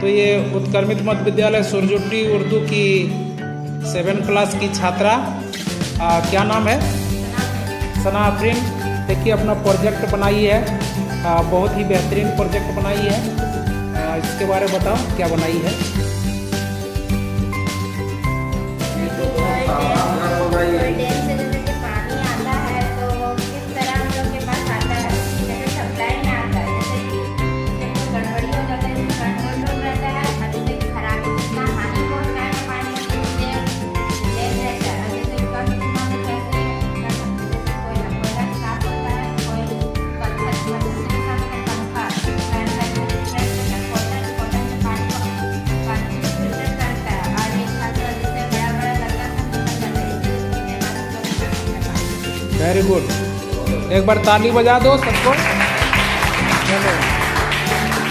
तो ये उत्क्रमित मध्य विद्यालय सुरजुट्टी उर्दू की 7 क्लास की छात्रा क्या नाम है? सना आफरीन। देखिए अपना प्रोजेक्ट बनाई है, बहुत ही बेहतरीन प्रोजेक्ट बनाई है। इसके बारे में बताओ क्या बनाई है? वेरी गुड, एक बार ताली बजा दो सबको।